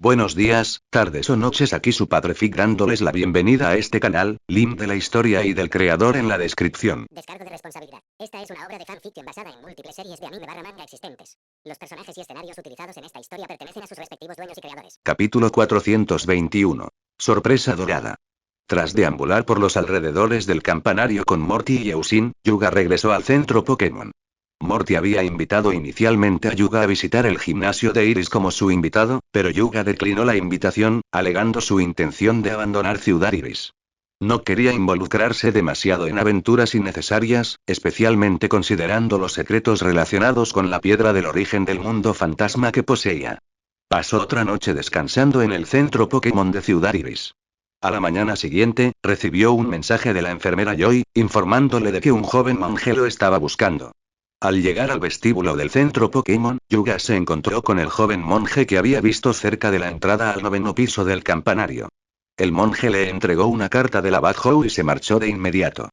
Buenos días, tardes o noches, aquí su padre Fig dándoles la bienvenida a este canal, link de la historia y del creador en la descripción. Descargo de responsabilidad. Esta es una obra de fanfiction basada en múltiples series de anime barra manga existentes. Los personajes y escenarios utilizados en esta historia pertenecen a sus respectivos dueños y creadores. Capítulo 421. Sorpresa dorada. Tras deambular por los alrededores del campanario con Morty y Eugene, Yuga regresó al centro Pokémon. Morty había invitado inicialmente a Yuga a visitar el gimnasio de Iris como su invitado, pero Yuga declinó la invitación, alegando su intención de abandonar Ciudad Iris. No quería involucrarse demasiado en aventuras innecesarias, especialmente considerando los secretos relacionados con la piedra del origen del mundo fantasma que poseía. Pasó otra noche descansando en el centro Pokémon de Ciudad Iris. A la mañana siguiente, recibió un mensaje de la enfermera Joy, informándole de que un joven monje lo estaba buscando. Al llegar al vestíbulo del centro Pokémon, Yuga se encontró con el joven monje que había visto cerca de la entrada al 9º piso del campanario. El monje le entregó una carta del abad Hou y se marchó de inmediato.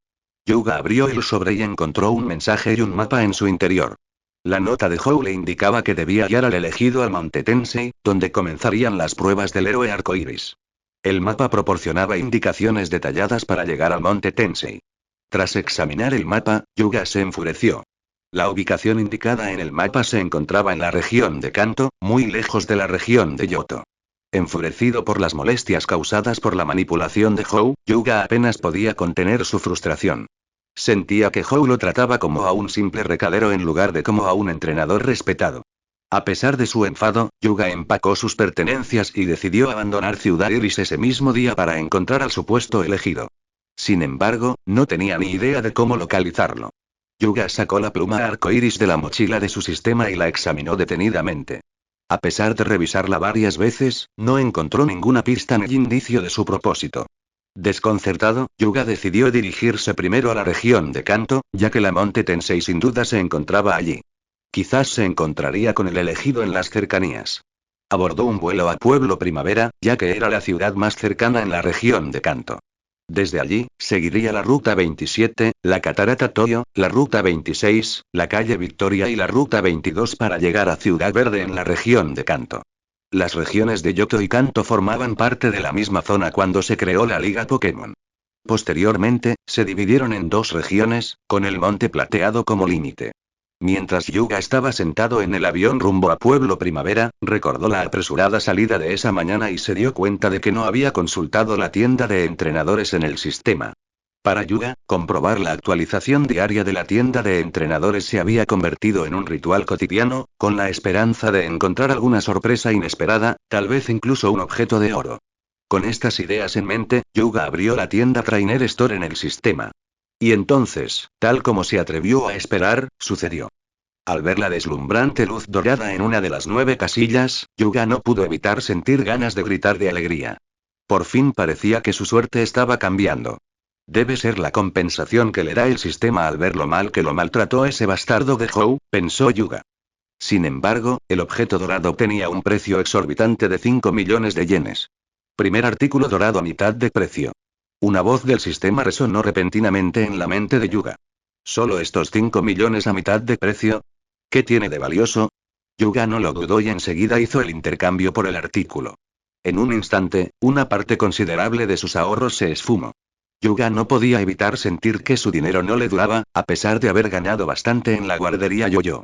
Yuga abrió el sobre y encontró un mensaje y un mapa en su interior. La nota de Hou le indicaba que debía guiar al elegido al Monte Tensei, donde comenzarían las pruebas del héroe arcoíris. El mapa proporcionaba indicaciones detalladas para llegar al Monte Tensei. Tras examinar el mapa, Yuga se enfureció. La ubicación indicada en el mapa se encontraba en la región de Kanto, muy lejos de la región de Yoto. Enfurecido por las molestias causadas por la manipulación de Hou, Yuga apenas podía contener su frustración. Sentía que Hou lo trataba como a un simple recadero en lugar de como a un entrenador respetado. A pesar de su enfado, Yuga empacó sus pertenencias y decidió abandonar Ciudad Iris ese mismo día para encontrar al supuesto elegido. Sin embargo, no tenía ni idea de cómo localizarlo. Yuga sacó la pluma arcoíris de la mochila de su sistema y la examinó detenidamente. A pesar de revisarla varias veces, no encontró ninguna pista ni indicio de su propósito. Desconcertado, Yuga decidió dirigirse primero a la región de Kanto, ya que la Monte Tensei sin duda se encontraba allí. Quizás se encontraría con el elegido en las cercanías. Abordó un vuelo a Pueblo Primavera, ya que era la ciudad más cercana en la región de Kanto. Desde allí, seguiría la Ruta 27, la Catarata Toyo, la Ruta 26, la Calle Victoria y la Ruta 22 para llegar a Ciudad Verde en la región de Kanto. Las regiones de Yoto y Kanto formaban parte de la misma zona cuando se creó la Liga Pokémon. Posteriormente, se dividieron en dos regiones, con el Monte Plateado como límite. Mientras Yuga estaba sentado en el avión rumbo a Pueblo Primavera, recordó la apresurada salida de esa mañana y se dio cuenta de que no había consultado la tienda de entrenadores en el sistema. Para Yuga, comprobar la actualización diaria de la tienda de entrenadores se había convertido en un ritual cotidiano, con la esperanza de encontrar alguna sorpresa inesperada, tal vez incluso un objeto de oro. Con estas ideas en mente, Yuga abrió la tienda Trainer Store en el sistema. Y entonces, tal como se atrevió a esperar, sucedió. Al ver la deslumbrante luz dorada en una de las 9 casillas, Yuga no pudo evitar sentir ganas de gritar de alegría. Por fin parecía que su suerte estaba cambiando. Debe ser la compensación que le da el sistema al ver lo mal que lo maltrató ese bastardo de Hou, pensó Yuga. Sin embargo, el objeto dorado tenía un precio exorbitante de 5 millones de yenes. Primer artículo dorado a mitad de precio. Una voz del sistema resonó repentinamente en la mente de Yuga. ¿Solo estos 5 millones a mitad de precio? ¿Qué tiene de valioso? Yuga no lo dudó y enseguida hizo el intercambio por el artículo. En un instante, una parte considerable de sus ahorros se esfumó. Yuga no podía evitar sentir que su dinero no le duraba, a pesar de haber ganado bastante en la guardería Yo-Yo.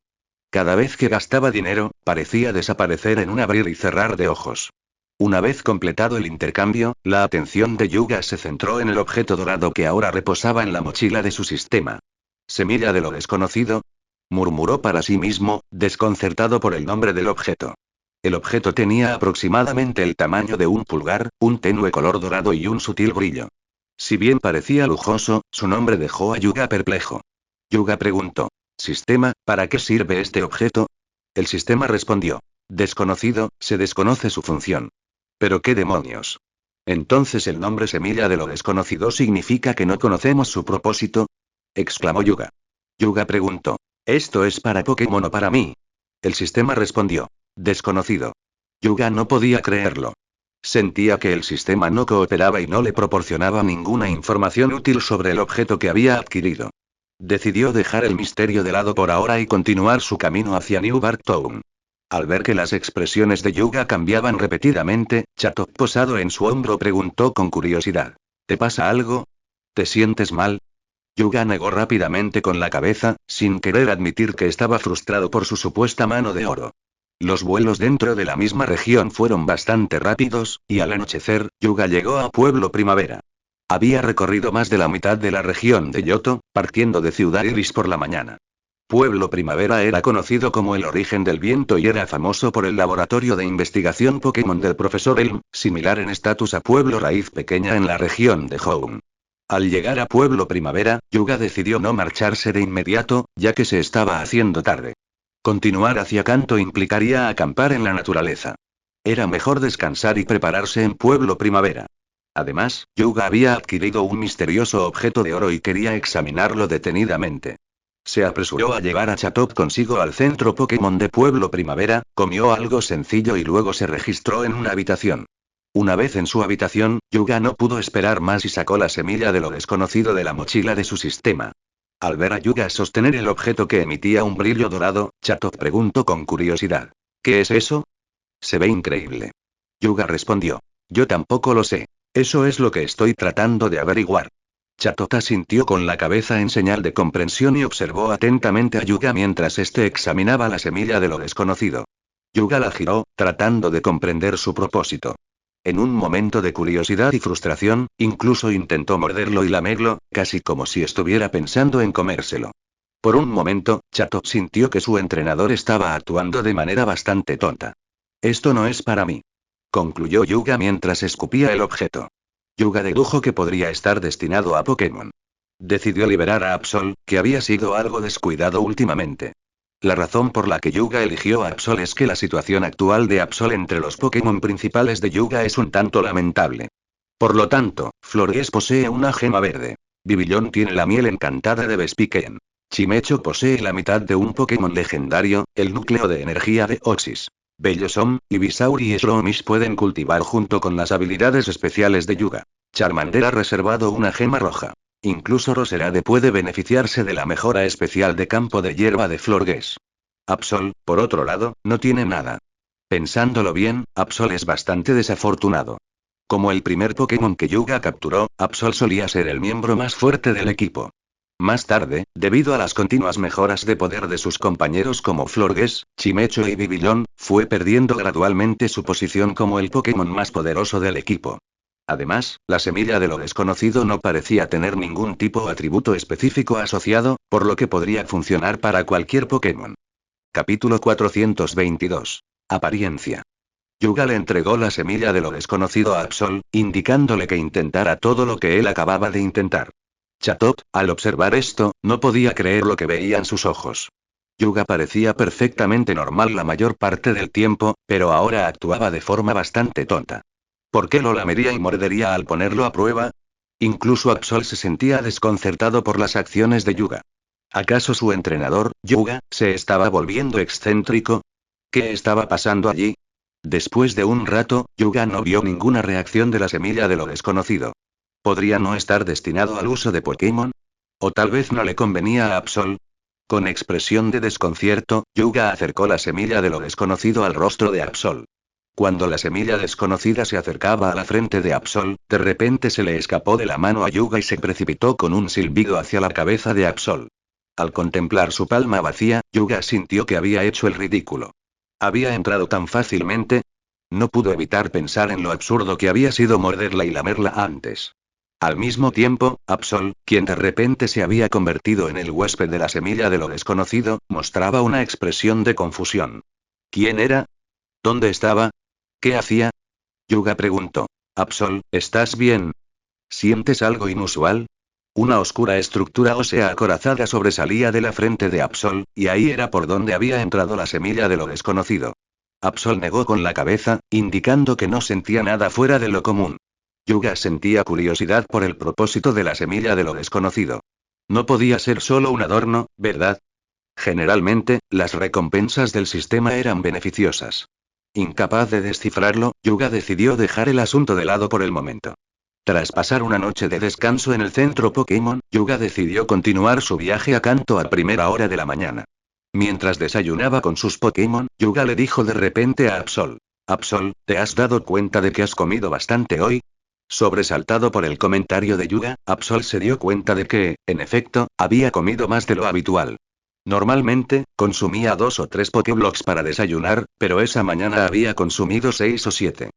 Cada vez que gastaba dinero, parecía desaparecer en un abrir y cerrar de ojos. Una vez completado el intercambio, la atención de Yuga se centró en el objeto dorado que ahora reposaba en la mochila de su sistema. ¿Semilla de lo desconocido?, murmuró para sí mismo, desconcertado por el nombre del objeto. El objeto tenía aproximadamente el tamaño de un pulgar, un tenue color dorado y un sutil brillo. Si bien parecía lujoso, su nombre dejó a Yuga perplejo. Yuga preguntó: «Sistema, ¿para qué sirve este objeto?». El sistema respondió: «Desconocido, se desconoce su función». ¿Pero qué demonios? ¿Entonces el nombre semilla de lo desconocido significa que no conocemos su propósito?», exclamó Yuga. Yuga preguntó: «¿Esto es para Pokémon o para mí?». El sistema respondió: «Desconocido». Yuga no podía creerlo. Sentía que el sistema no cooperaba y no le proporcionaba ninguna información útil sobre el objeto que había adquirido. Decidió dejar el misterio de lado por ahora y continuar su camino hacia New Bark Town. Al ver que las expresiones de Yuga cambiaban repetidamente, Chatop posado en su hombro preguntó con curiosidad. ¿Te pasa algo? ¿Te sientes mal? Yuga negó rápidamente con la cabeza, sin querer admitir que estaba frustrado por su supuesta mano de oro. Los vuelos dentro de la misma región fueron bastante rápidos, y al anochecer, Yuga llegó a Pueblo Primavera. Había recorrido más de la mitad de la región de Yoto, partiendo de Ciudad Iris por la mañana. Pueblo Primavera era conocido como el origen del viento y era famoso por el laboratorio de investigación Pokémon del profesor Elm, similar en estatus a Pueblo Raíz Pequeña en la región de Hoenn. Al llegar a Pueblo Primavera, Yuga decidió no marcharse de inmediato, ya que se estaba haciendo tarde. Continuar hacia Kanto implicaría acampar en la naturaleza. Era mejor descansar y prepararse en Pueblo Primavera. Además, Yuga había adquirido un misterioso objeto de oro y quería examinarlo detenidamente. Se apresuró a llevar a Chatop consigo al centro Pokémon de Pueblo Primavera, comió algo sencillo y luego se registró en una habitación. Una vez en su habitación, Yuga no pudo esperar más y sacó la semilla de lo desconocido de la mochila de su sistema. Al ver a Yuga sostener el objeto que emitía un brillo dorado, Chatop preguntó con curiosidad. ¿Qué es eso? Se ve increíble. Yuga respondió. Yo tampoco lo sé. Eso es lo que estoy tratando de averiguar. Chatop asintió con la cabeza en señal de comprensión y observó atentamente a Yuga mientras este examinaba la semilla de lo desconocido. Yuga la giró, tratando de comprender su propósito. En un momento de curiosidad y frustración, incluso intentó morderlo y lamerlo, casi como si estuviera pensando en comérselo. Por un momento, Chatop sintió que su entrenador estaba actuando de manera bastante tonta. Esto no es para mí. Concluyó Yuga mientras escupía el objeto. Yuga dedujo que podría estar destinado a Pokémon. Decidió liberar a Absol, que había sido algo descuidado últimamente. La razón por la que Yuga eligió a Absol es que la situación actual de Absol entre los Pokémon principales de Yuga es un tanto lamentable. Por lo tanto, Florges posee una gema verde. Bibillón tiene la miel encantada de Vespiquen. Chimecho posee la mitad de un Pokémon legendario, el núcleo de energía de Oxys. Bellossom, Ivysaur y Shroomish pueden cultivar junto con las habilidades especiales de Yuga. Charmander ha reservado una gema roja. Incluso Roserade puede beneficiarse de la mejora especial de campo de hierba de Florges. Absol, por otro lado, no tiene nada. Pensándolo bien, Absol es bastante desafortunado. Como el primer Pokémon que Yuga capturó, Absol solía ser el miembro más fuerte del equipo. Más tarde, debido a las continuas mejoras de poder de sus compañeros como Florges, Chimecho y Bibillón, fue perdiendo gradualmente su posición como el Pokémon más poderoso del equipo. Además, la semilla de lo desconocido no parecía tener ningún tipo o atributo específico asociado, por lo que podría funcionar para cualquier Pokémon. Capítulo 422. Apariencia. Yuga le entregó la semilla de lo desconocido a Absol, indicándole que intentara todo lo que él acababa de intentar. Chatop, al observar esto, no podía creer lo que veía en sus ojos. Yuga parecía perfectamente normal la mayor parte del tiempo, pero ahora actuaba de forma bastante tonta. ¿Por qué lo lamería y mordería al ponerlo a prueba? Incluso Absol se sentía desconcertado por las acciones de Yuga. ¿Acaso su entrenador, Yuga, se estaba volviendo excéntrico? ¿Qué estaba pasando allí? Después de un rato, Yuga no vio ninguna reacción de la semilla de lo desconocido. ¿Podría no estar destinado al uso de Pokémon? ¿O tal vez no le convenía a Absol? Con expresión de desconcierto, Yuga acercó la semilla de lo desconocido al rostro de Absol. Cuando la semilla desconocida se acercaba a la frente de Absol, de repente se le escapó de la mano a Yuga y se precipitó con un silbido hacia la cabeza de Absol. Al contemplar su palma vacía, Yuga sintió que había hecho el ridículo. ¿Había entrado tan fácilmente? No pudo evitar pensar en lo absurdo que había sido morderla y lamerla antes. Al mismo tiempo, Absol, quien de repente se había convertido en el huésped de la semilla de lo desconocido, mostraba una expresión de confusión. ¿Quién era? ¿Dónde estaba? ¿Qué hacía? Yuga preguntó. Absol, ¿estás bien? ¿Sientes algo inusual? Una oscura estructura ósea acorazada sobresalía de la frente de Absol, y ahí era por donde había entrado la semilla de lo desconocido. Absol negó con la cabeza, indicando que no sentía nada fuera de lo común. Yuga sentía curiosidad por el propósito de la semilla de lo desconocido. No podía ser solo un adorno, ¿verdad? Generalmente, las recompensas del sistema eran beneficiosas. Incapaz de descifrarlo, Yuga decidió dejar el asunto de lado por el momento. Tras pasar una noche de descanso en el centro Pokémon, Yuga decidió continuar su viaje a Kanto a primera hora de la mañana. Mientras desayunaba con sus Pokémon, Yuga le dijo de repente a Absol. Absol, ¿te has dado cuenta de que has comido bastante hoy? Sobresaltado por el comentario de Yuga, Absol se dio cuenta de que, en efecto, había comido más de lo habitual. Normalmente, consumía 2 o 3 Pokéblocks para desayunar, pero esa mañana había consumido 6 o 7.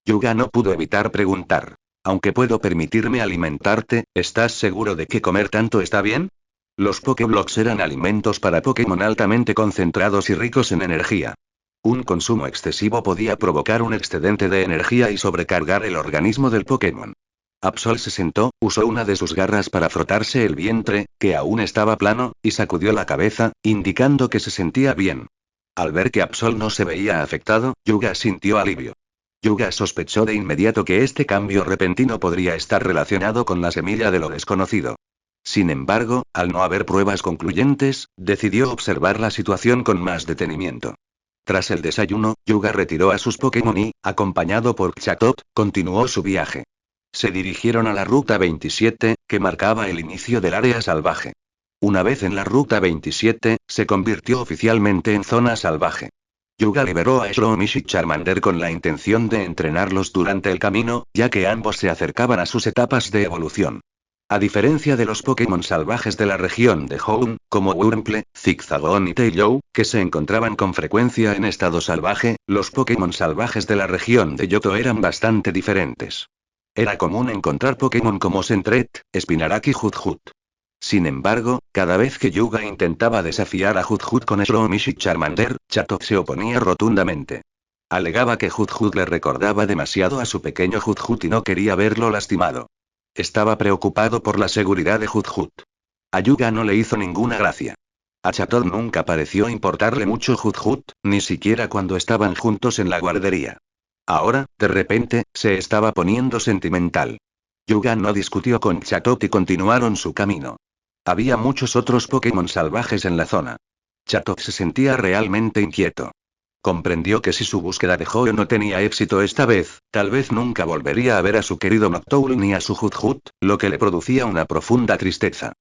Yuga no pudo evitar preguntar. Aunque puedo permitirme alimentarte, ¿estás seguro de que comer tanto está bien? Los Pokéblocks eran alimentos para Pokémon altamente concentrados y ricos en energía. Un consumo excesivo podía provocar un excedente de energía y sobrecargar el organismo del Pokémon. Absol se sentó, usó una de sus garras para frotarse el vientre, que aún estaba plano, y sacudió la cabeza, indicando que se sentía bien. Al ver que Absol no se veía afectado, Yuga sintió alivio. Yuga sospechó de inmediato que este cambio repentino podría estar relacionado con la semilla de lo desconocido. Sin embargo, al no haber pruebas concluyentes, decidió observar la situación con más detenimiento. Tras el desayuno, Yuga retiró a sus Pokémon y, acompañado por Chatot, continuó su viaje. Se dirigieron a la Ruta 27, que marcaba el inicio del área salvaje. Una vez en la Ruta 27, se convirtió oficialmente en zona salvaje. Yuga liberó a Shroomish y Charmander con la intención de entrenarlos durante el camino, ya que ambos se acercaban a sus etapas de evolución. A diferencia de los Pokémon salvajes de la región de Hoenn, como Wurmple, Zigzagoon y Taillow, que se encontraban con frecuencia en estado salvaje, los Pokémon salvajes de la región de Johto eran bastante diferentes. Era común encontrar Pokémon como Sentret, Spinarak y Hoothoot. Sin embargo, cada vez que Yuga intentaba desafiar a Hoothoot con Shroomish y Charmander, Chatot se oponía rotundamente. Alegaba que Hoothoot le recordaba demasiado a su pequeño Hoothoot y no quería verlo lastimado. Estaba preocupado por la seguridad de Hoothoot. A Yuga no le hizo ninguna gracia. A Chatot nunca pareció importarle mucho Hoothoot, ni siquiera cuando estaban juntos en la guardería. Ahora, de repente, se estaba poniendo sentimental. Yuga no discutió con Chatot y continuaron su camino. Había muchos otros Pokémon salvajes en la zona. Chatot se sentía realmente inquieto. Comprendió que si su búsqueda de Hoenn no tenía éxito esta vez, tal vez nunca volvería a ver a su querido Noctowl ni a su Hoothoot, lo que le producía una profunda tristeza.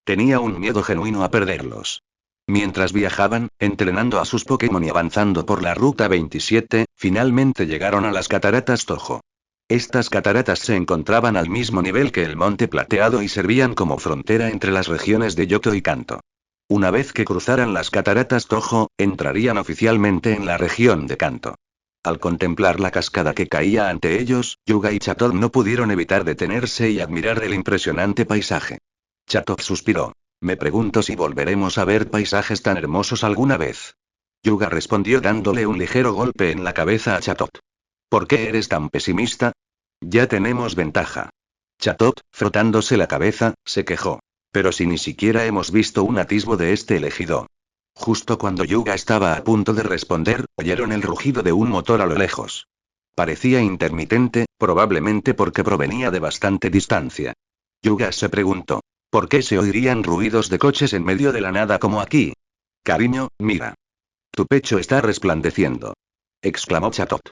Tenía un miedo genuino a perderlos. Mientras viajaban, entrenando a sus Pokémon y avanzando por la Ruta 27, finalmente llegaron a las Cataratas Toho. Estas cataratas se encontraban al mismo nivel que el Monte Plateado y servían como frontera entre las regiones de Johto y Kanto. Una vez que cruzaran las cataratas Toho, entrarían oficialmente en la región de Kanto. Al contemplar la cascada que caía ante ellos, Yuga y Chatot no pudieron evitar detenerse y admirar el impresionante paisaje. Chatot suspiró. Me pregunto si volveremos a ver paisajes tan hermosos alguna vez. Yuga respondió dándole un ligero golpe en la cabeza a Chatot. ¿Por qué eres tan pesimista? Ya tenemos ventaja. Chatot, frotándose la cabeza, se quejó. Pero si ni siquiera hemos visto un atisbo de este elegido. Justo cuando Yuga estaba a punto de responder, oyeron el rugido de un motor a lo lejos. Parecía intermitente, probablemente porque provenía de bastante distancia. Yuga se preguntó, ¿por qué se oirían ruidos de coches en medio de la nada como aquí? Cariño, mira. Tu pecho está resplandeciendo. Exclamó Chatot.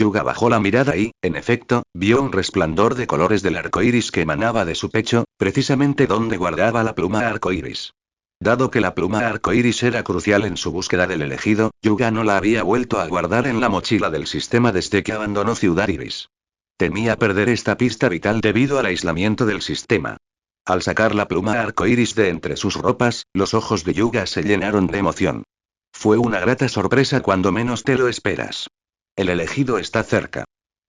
Yuga bajó la mirada y, en efecto, vio un resplandor de colores del arco iris que emanaba de su pecho, precisamente donde guardaba la pluma arco iris. Dado que la pluma arco iris era crucial en su búsqueda del elegido, Yuga no la había vuelto a guardar en la mochila del sistema desde que abandonó Ciudad Iris. Temía perder esta pista vital debido al aislamiento del sistema. Al sacar la pluma arco iris de entre sus ropas, los ojos de Yuga se llenaron de emoción. Fue una grata sorpresa cuando menos te lo esperas. El elegido está cerca.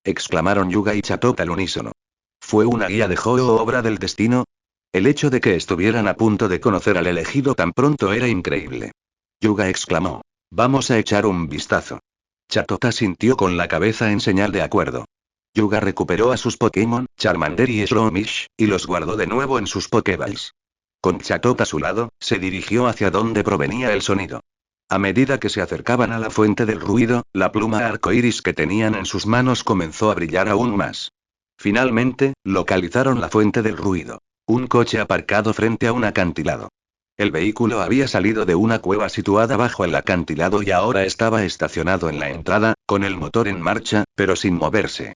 Exclamaron Yuga y Chatot al unísono. ¿Fue una guía de Ho o obra del destino? El hecho de que estuvieran a punto de conocer al elegido tan pronto era increíble. Yuga exclamó. Vamos a echar un vistazo. Chatot asintió con la cabeza en señal de acuerdo. Yuga recuperó a sus Pokémon, Charmander y Shroomish, y los guardó de nuevo en sus Pokéballs. Con Chatot a su lado, se dirigió hacia donde provenía el sonido. A medida que se acercaban a la fuente del ruido, la pluma arcoíris que tenían en sus manos comenzó a brillar aún más. Finalmente, localizaron la fuente del ruido. Un coche aparcado frente a un acantilado. El vehículo había salido de una cueva situada bajo el acantilado y ahora estaba estacionado en la entrada, con el motor en marcha, pero sin moverse.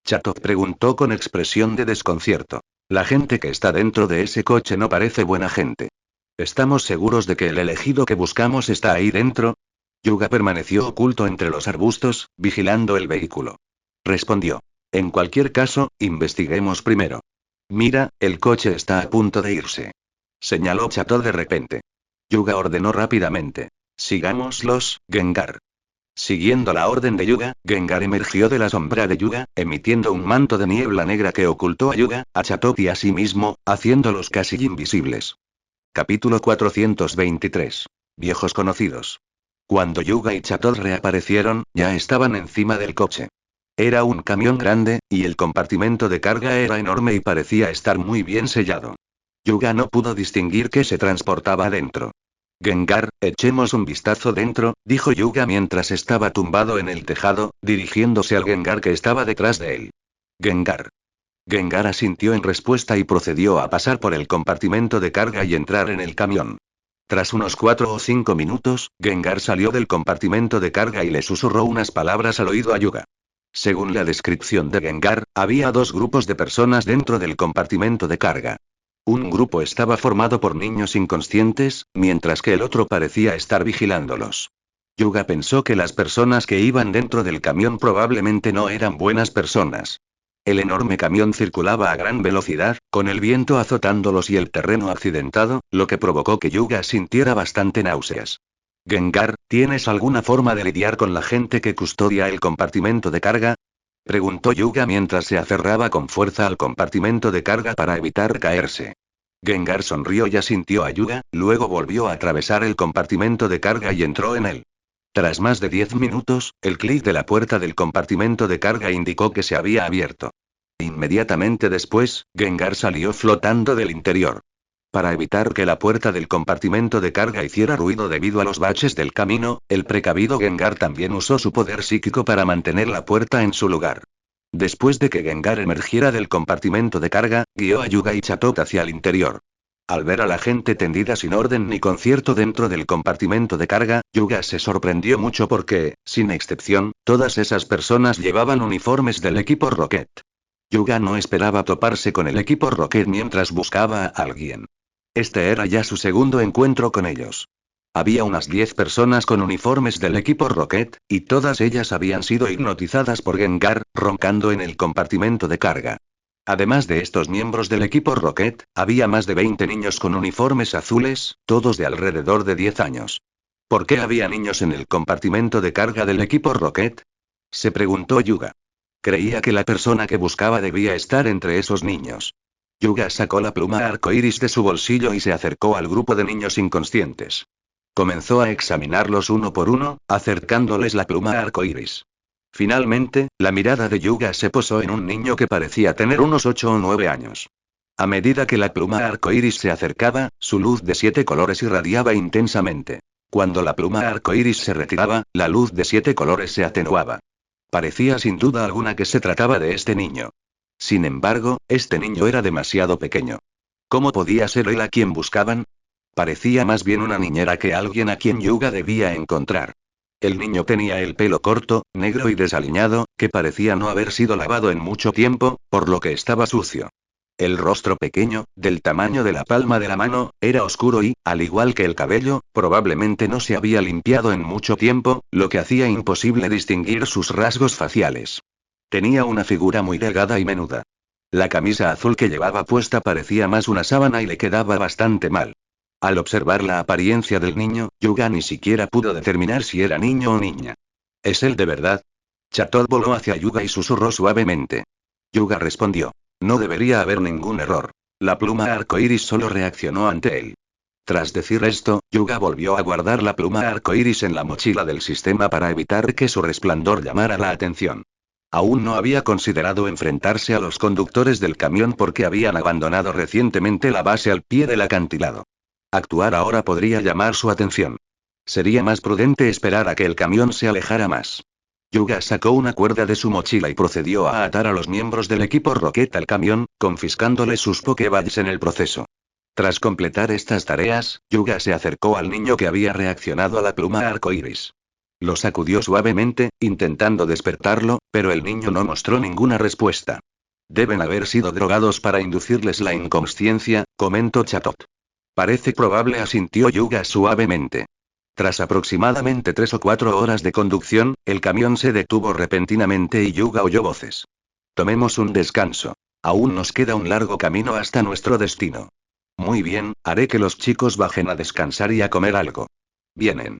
Chatot preguntó con expresión de desconcierto. La gente que está dentro de ese coche no parece buena gente. ¿Estamos seguros de que el elegido que buscamos está ahí dentro? Yuga permaneció oculto entre los arbustos, vigilando el vehículo. Respondió. En cualquier caso, investiguemos primero. Mira, el coche está a punto de irse. Señaló Chato de repente. Yuga ordenó rápidamente. Sigámoslos, Gengar. Siguiendo la orden de Yuga, Gengar emergió de la sombra de Yuga, emitiendo un manto de niebla negra que ocultó a Yuga, a Chatot y a sí mismo, haciéndolos casi invisibles. Capítulo 423. Viejos conocidos. Cuando Yuga y Chatot reaparecieron, ya estaban encima del coche. Era un camión grande, y el compartimento de carga era enorme y parecía estar muy bien sellado. Yuga no pudo distinguir qué se transportaba adentro. Gengar, echemos un vistazo dentro, dijo Yuga mientras estaba tumbado en el tejado, dirigiéndose al Gengar que estaba detrás de él. Gengar. Gengar asintió en respuesta y procedió a pasar por el compartimento de carga y entrar en el camión. Tras unos 4 o 5 minutos, Gengar salió del compartimento de carga y le susurró unas palabras al oído a Yuga. Según la descripción de Gengar, había dos grupos de personas dentro del compartimento de carga. Un grupo estaba formado por niños inconscientes, mientras que el otro parecía estar vigilándolos. Yuga pensó que las personas que iban dentro del camión probablemente no eran buenas personas. El enorme camión circulaba a gran velocidad, con el viento azotándolos y el terreno accidentado, lo que provocó que Yuga sintiera bastante náuseas. Gengar, ¿tienes alguna forma de lidiar con la gente que custodia el compartimento de carga? Preguntó Yuga mientras se aferraba con fuerza al compartimento de carga para evitar caerse. Gengar sonrió y asintió a Yuga, luego volvió a atravesar el compartimento de carga y entró en él. Tras más de 10 minutos, el clic de la puerta del compartimento de carga indicó que se había abierto. Inmediatamente después, Gengar salió flotando del interior. Para evitar que la puerta del compartimento de carga hiciera ruido debido a los baches del camino, el precavido Gengar también usó su poder psíquico para mantener la puerta en su lugar. Después de que Gengar emergiera del compartimento de carga, guió a Yuga y Chatot hacia el interior. Al ver a la gente tendida sin orden ni concierto dentro del compartimento de carga, Yuga se sorprendió mucho porque, sin excepción, todas esas personas llevaban uniformes del equipo Rocket. Yuga no esperaba toparse con el equipo Rocket mientras buscaba a alguien. Este era ya su segundo encuentro con ellos. Había unas 10 personas con uniformes del equipo Rocket, y todas ellas habían sido hipnotizadas por Gengar, roncando en el compartimento de carga. Además de estos miembros del equipo Rocket, había más de 20 niños con uniformes azules, todos de alrededor de 10 años. ¿Por qué había niños en el compartimento de carga del equipo Rocket? Se preguntó Yuga. Creía que la persona que buscaba debía estar entre esos niños. Yuga sacó la pluma arcoíris de su bolsillo y se acercó al grupo de niños inconscientes. Comenzó a examinarlos uno por uno, acercándoles la pluma arcoíris. Finalmente, la mirada de Yuga se posó en un niño que parecía tener unos 8 o 9 años. A medida que la pluma arcoíris se acercaba, su luz de 7 colores irradiaba intensamente. Cuando la pluma arcoíris se retiraba, la luz de 7 colores se atenuaba. Parecía sin duda alguna que se trataba de este niño. Sin embargo, este niño era demasiado pequeño. ¿Cómo podía ser él a quien buscaban? Parecía más bien una niñera que alguien a quien Yuga debía encontrar. El niño tenía el pelo corto, negro y desaliñado, que parecía no haber sido lavado en mucho tiempo, por lo que estaba sucio. El rostro pequeño, del tamaño de la palma de la mano, era oscuro y, al igual que el cabello, probablemente no se había limpiado en mucho tiempo, lo que hacía imposible distinguir sus rasgos faciales. Tenía una figura muy delgada y menuda. La camisa azul que llevaba puesta parecía más una sábana y le quedaba bastante mal. Al observar la apariencia del niño, Yuga ni siquiera pudo determinar si era niño o niña. ¿Es él de verdad? Chatot voló hacia Yuga y susurró suavemente. Yuga respondió. No debería haber ningún error. La pluma arcoíris solo reaccionó ante él. Tras decir esto, Yuga volvió a guardar la pluma arcoíris en la mochila del sistema para evitar que su resplandor llamara la atención. Aún no había considerado enfrentarse a los conductores del camión porque habían abandonado recientemente la base al pie del acantilado. Actuar ahora podría llamar su atención. Sería más prudente esperar a que el camión se alejara más. Yuga sacó una cuerda de su mochila y procedió a atar a los miembros del equipo Rocket al camión, confiscándoles sus Pokéballs en el proceso. Tras completar estas tareas, Yuga se acercó al niño que había reaccionado a la pluma arcoíris. Lo sacudió suavemente, intentando despertarlo, pero el niño no mostró ninguna respuesta. Deben haber sido drogados para inducirles la inconsciencia, comentó Chatot. Parece probable, asintió Yuga suavemente. Tras aproximadamente 3 o 4 horas de conducción, el camión se detuvo repentinamente y Yuga oyó voces. Tomemos un descanso. Aún nos queda un largo camino hasta nuestro destino. Muy bien, haré que los chicos bajen a descansar y a comer algo. Vienen.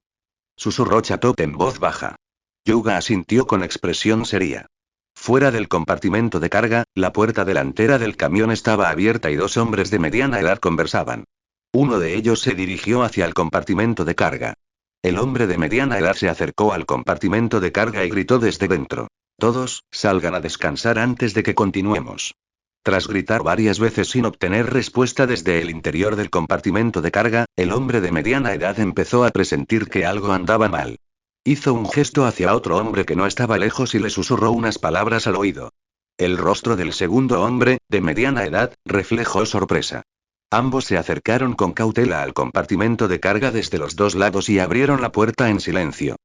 Susurró Chatot en voz baja. Yuga asintió con expresión seria. Fuera del compartimento de carga, la puerta delantera del camión estaba abierta y dos hombres de mediana edad conversaban. Uno de ellos se dirigió hacia el compartimento de carga. El hombre de mediana edad se acercó al compartimento de carga y gritó desde dentro. Todos, salgan a descansar antes de que continuemos. Tras gritar varias veces sin obtener respuesta desde el interior del compartimento de carga, el hombre de mediana edad empezó a presentir que algo andaba mal. Hizo un gesto hacia otro hombre que no estaba lejos y le susurró unas palabras al oído. El rostro del segundo hombre, de mediana edad, reflejó sorpresa. Ambos se acercaron con cautela al compartimento de carga desde los dos lados y abrieron la puerta en silencio.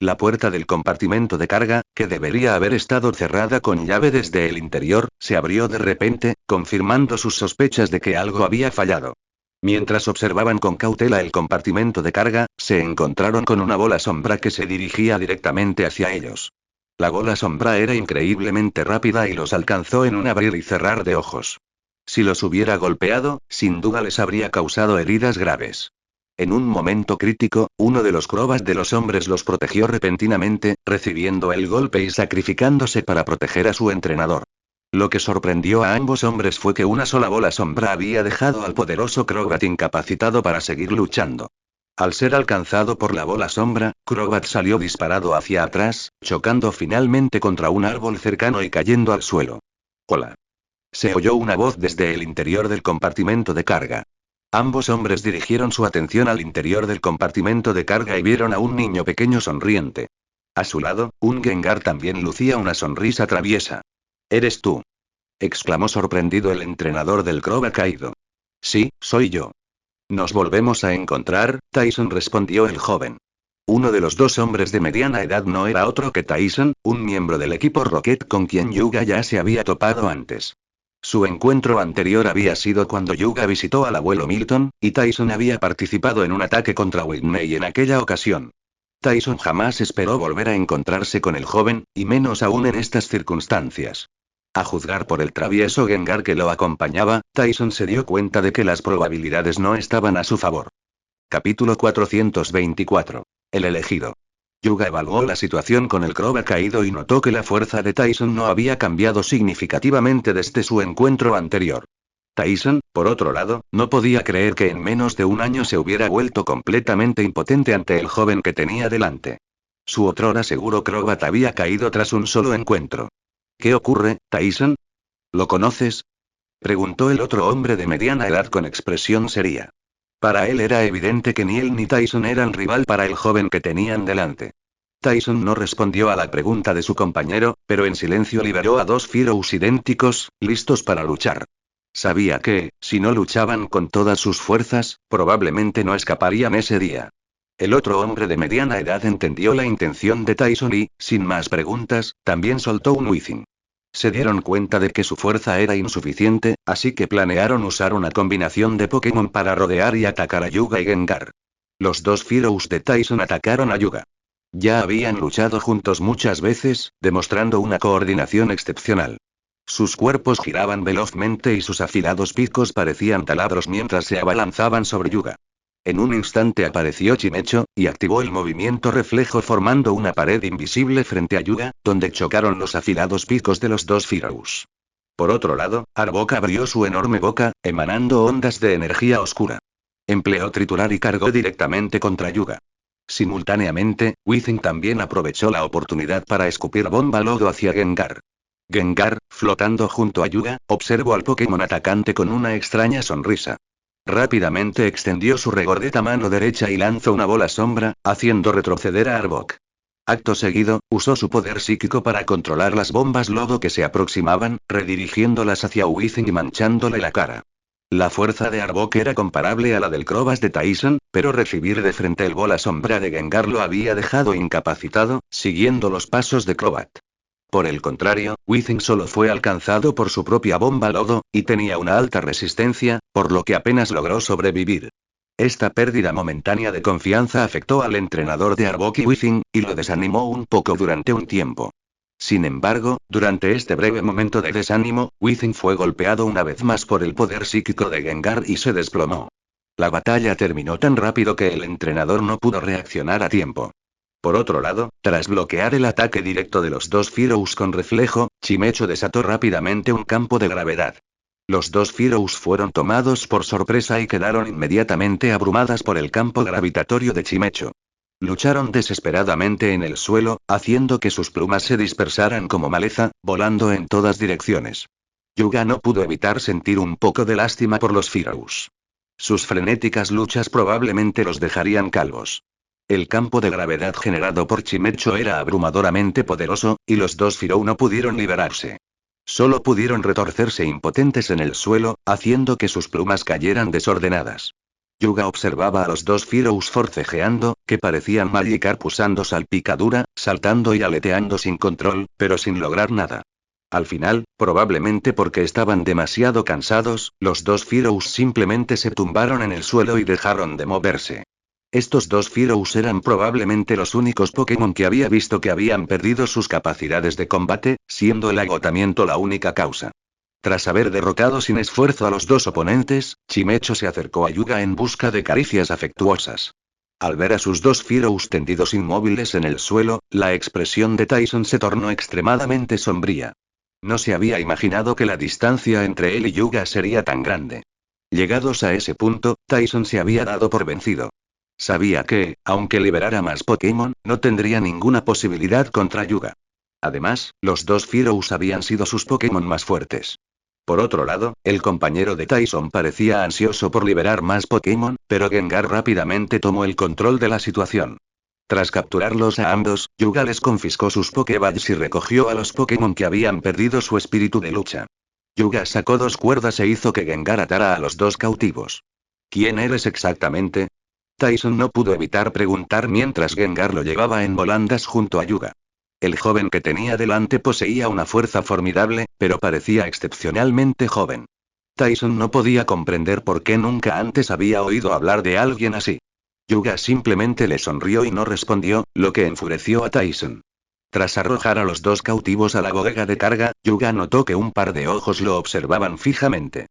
La puerta del compartimento de carga, que debería haber estado cerrada con llave desde el interior, se abrió de repente, confirmando sus sospechas de que algo había fallado. Mientras observaban con cautela el compartimento de carga, se encontraron con una bola sombra que se dirigía directamente hacia ellos. La bola sombra era increíblemente rápida y los alcanzó en un abrir y cerrar de ojos. Si los hubiera golpeado, sin duda les habría causado heridas graves. En un momento crítico, uno de los crobas de los hombres los protegió repentinamente, recibiendo el golpe y sacrificándose para proteger a su entrenador. Lo que sorprendió a ambos hombres fue que una sola bola sombra había dejado al poderoso Crobat incapacitado para seguir luchando. Al ser alcanzado por la bola sombra, Crobat salió disparado hacia atrás, chocando finalmente contra un árbol cercano y cayendo al suelo. «Hola». Se oyó una voz desde el interior del compartimento de carga. Ambos hombres dirigieron su atención al interior del compartimento de carga y vieron a un niño pequeño sonriente. A su lado, un Gengar también lucía una sonrisa traviesa. «¿Eres tú?», exclamó sorprendido el entrenador del Crobat caído. «Sí, soy yo». «Nos volvemos a encontrar, Tyson», respondió el joven. Uno de los dos hombres de mediana edad no era otro que Tyson, un miembro del equipo Rocket con quien Yuga ya se había topado antes. Su encuentro anterior había sido cuando Yuga visitó al abuelo Milton, y Tyson había participado en un ataque contra Whitney en aquella ocasión. Tyson jamás esperó volver a encontrarse con el joven, y menos aún en estas circunstancias. A juzgar por el travieso Gengar que lo acompañaba, Tyson se dio cuenta de que las probabilidades no estaban a su favor. Capítulo 424. El elegido. Yuga evaluó la situación con el Crobat caído y notó que la fuerza de Tyson no había cambiado significativamente desde su encuentro anterior. Tyson, por otro lado, no podía creer que en menos de un año se hubiera vuelto completamente impotente ante el joven que tenía delante. Su otrora seguro Crobat había caído tras un solo encuentro. «¿Qué ocurre, Tyson? ¿Lo conoces?», preguntó el otro hombre de mediana edad con expresión seria. Para él era evidente que ni él ni Tyson eran rival para el joven que tenían delante. Tyson no respondió a la pregunta de su compañero, pero en silencio liberó a dos Firous idénticos, listos para luchar. Sabía que, si no luchaban con todas sus fuerzas, probablemente no escaparían ese día. El otro hombre de mediana edad entendió la intención de Tyson y, sin más preguntas, también soltó un whizzing. Se dieron cuenta de que su fuerza era insuficiente, así que planearon usar una combinación de Pokémon para rodear y atacar a Yuga y Gengar. Los dos Firous de Tyson atacaron a Yuga. Ya habían luchado juntos muchas veces, demostrando una coordinación excepcional. Sus cuerpos giraban velozmente y sus afilados picos parecían taladros mientras se abalanzaban sobre Yuga. En un instante apareció Chimecho, y activó el movimiento reflejo formando una pared invisible frente a Yuga, donde chocaron los afilados picos de los dos Firous. Por otro lado, Arbok abrió su enorme boca, emanando ondas de energía oscura. Empleó triturar y cargó directamente contra Yuga. Simultáneamente, Whizzing también aprovechó la oportunidad para escupir bomba lodo hacia Gengar. Gengar, flotando junto a Yuga, observó al Pokémon atacante con una extraña sonrisa. Rápidamente extendió su regordeta mano derecha y lanzó una bola sombra, haciendo retroceder a Arbok. Acto seguido, usó su poder psíquico para controlar las bombas lodo que se aproximaban, redirigiéndolas hacia Whizzing y manchándole la cara. La fuerza de Arbok era comparable a la del Crobat de Tyson, pero recibir de frente el bola sombra de Gengar lo había dejado incapacitado, siguiendo los pasos de Crobat. Por el contrario, Wizzing solo fue alcanzado por su propia bomba lodo, y tenía una alta resistencia, por lo que apenas logró sobrevivir. Esta pérdida momentánea de confianza afectó al entrenador de Arbok y Wizzing, y lo desanimó un poco durante un tiempo. Sin embargo, durante este breve momento de desánimo, Wizzing fue golpeado una vez más por el poder psíquico de Gengar y se desplomó. La batalla terminó tan rápido que el entrenador no pudo reaccionar a tiempo. Por otro lado, tras bloquear el ataque directo de los dos Pharaohs con reflejo, Chimecho desató rápidamente un campo de gravedad. Los dos Pharaohs fueron tomados por sorpresa y quedaron inmediatamente abrumadas por el campo gravitatorio de Chimecho. Lucharon desesperadamente en el suelo, haciendo que sus plumas se dispersaran como maleza, volando en todas direcciones. Yuga no pudo evitar sentir un poco de lástima por los Pharaohs. Sus frenéticas luchas probablemente los dejarían calvos. El campo de gravedad generado por Chimecho era abrumadoramente poderoso, y los dos Pharaoh no pudieron liberarse. Solo pudieron retorcerse impotentes en el suelo, haciendo que sus plumas cayeran desordenadas. Yuga observaba a los dos Pharaohs forcejeando, que parecían Magikarp usando salpicadura, saltando y aleteando sin control, pero sin lograr nada. Al final, probablemente porque estaban demasiado cansados, los dos Pharaohs simplemente se tumbaron en el suelo y dejaron de moverse. Estos dos Pharaohs eran probablemente los únicos Pokémon que había visto que habían perdido sus capacidades de combate, siendo el agotamiento la única causa. Tras haber derrotado sin esfuerzo a los dos oponentes, Chimecho se acercó a Yuga en busca de caricias afectuosas. Al ver a sus dos Pharaohs tendidos inmóviles en el suelo, la expresión de Tyson se tornó extremadamente sombría. No se había imaginado que la distancia entre él y Yuga sería tan grande. Llegados a ese punto, Tyson se había dado por vencido. Sabía que, aunque liberara más Pokémon, no tendría ninguna posibilidad contra Yuga. Además, los dos Pharaohs habían sido sus Pokémon más fuertes. Por otro lado, el compañero de Tyson parecía ansioso por liberar más Pokémon, pero Gengar rápidamente tomó el control de la situación. Tras capturarlos a ambos, Yuga les confiscó sus Pokéballs y recogió a los Pokémon que habían perdido su espíritu de lucha. Yuga sacó dos cuerdas e hizo que Gengar atara a los dos cautivos. ¿Quién eres exactamente? Tyson no pudo evitar preguntar mientras Gengar lo llevaba en volandas junto a Yuga. El joven que tenía delante poseía una fuerza formidable, pero parecía excepcionalmente joven. Tyson no podía comprender por qué nunca antes había oído hablar de alguien así. Yuga simplemente le sonrió y no respondió, lo que enfureció a Tyson. Tras arrojar a los dos cautivos a la bodega de carga, Yuga notó que un par de ojos lo observaban fijamente.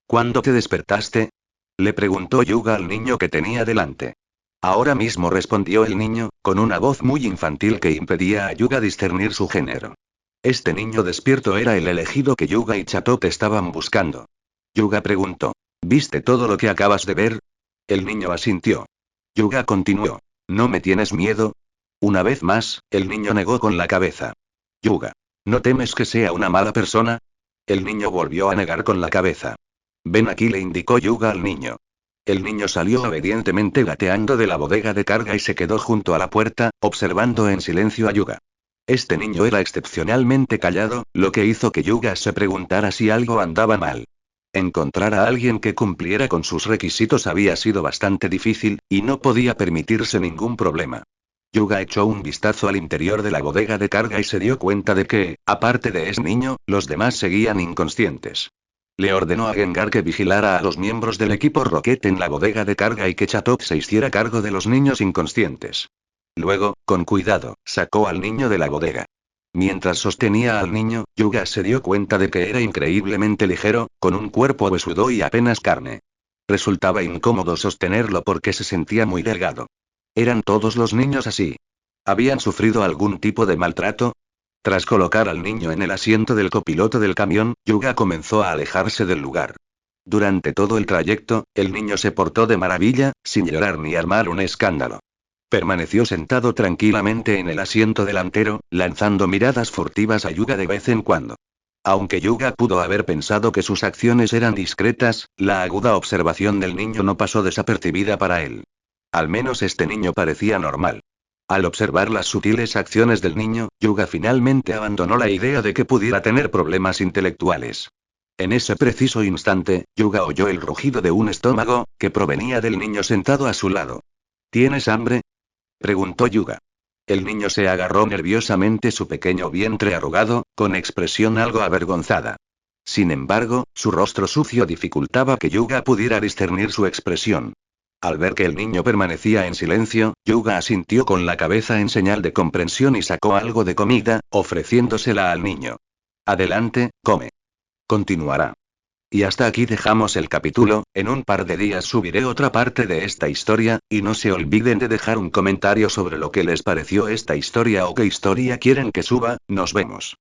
¿Cuándo te despertaste? Le preguntó Yuga al niño que tenía delante. Ahora mismo, respondió el niño, con una voz muy infantil que impedía a Yuga discernir su género. Este niño despierto era el elegido que Yuga y Chatot estaban buscando. Yuga preguntó. ¿Viste todo lo que acabas de ver? El niño asintió. Yuga continuó. ¿No me tienes miedo? Una vez más, el niño negó con la cabeza. Yuga. ¿No temes que sea una mala persona? El niño volvió a negar con la cabeza. Ven aquí, le indicó Yuga al niño. El niño salió obedientemente gateando de la bodega de carga y se quedó junto a la puerta, observando en silencio a Yuga. Este niño era excepcionalmente callado, lo que hizo que Yuga se preguntara si algo andaba mal. Encontrar a alguien que cumpliera con sus requisitos había sido bastante difícil, y no podía permitirse ningún problema. Yuga echó un vistazo al interior de la bodega de carga y se dio cuenta de que, aparte de ese niño, los demás seguían inconscientes. Le ordenó a Gengar que vigilara a los miembros del equipo Rocket en la bodega de carga y que Chatot se hiciera cargo de los niños inconscientes. Luego, con cuidado, sacó al niño de la bodega. Mientras sostenía al niño, Yuga se dio cuenta de que era increíblemente ligero, con un cuerpo huesudo y apenas carne. Resultaba incómodo sostenerlo porque se sentía muy delgado. ¿Eran todos los niños así? ¿Habían sufrido algún tipo de maltrato? Tras colocar al niño en el asiento del copiloto del camión, Yuga comenzó a alejarse del lugar. Durante todo el trayecto, el niño se portó de maravilla, sin llorar ni armar un escándalo. Permaneció sentado tranquilamente en el asiento delantero, lanzando miradas furtivas a Yuga de vez en cuando. Aunque Yuga pudo haber pensado que sus acciones eran discretas, la aguda observación del niño no pasó desapercibida para él. Al menos este niño parecía normal. Al observar las sutiles acciones del niño, Yuga finalmente abandonó la idea de que pudiera tener problemas intelectuales. En ese preciso instante, Yuga oyó el rugido de un estómago, que provenía del niño sentado a su lado. ¿Tienes hambre?, preguntó Yuga. El niño se agarró nerviosamente su pequeño vientre arrugado, con expresión algo avergonzada. Sin embargo, su rostro sucio dificultaba que Yuga pudiera discernir su expresión. Al ver que el niño permanecía en silencio, Yuga asintió con la cabeza en señal de comprensión y sacó algo de comida, ofreciéndosela al niño. Adelante, come. Continuará. Y hasta aquí dejamos el capítulo. En un par de días subiré otra parte de esta historia, y no se olviden de dejar un comentario sobre lo que les pareció esta historia o qué historia quieren que suba. Nos vemos.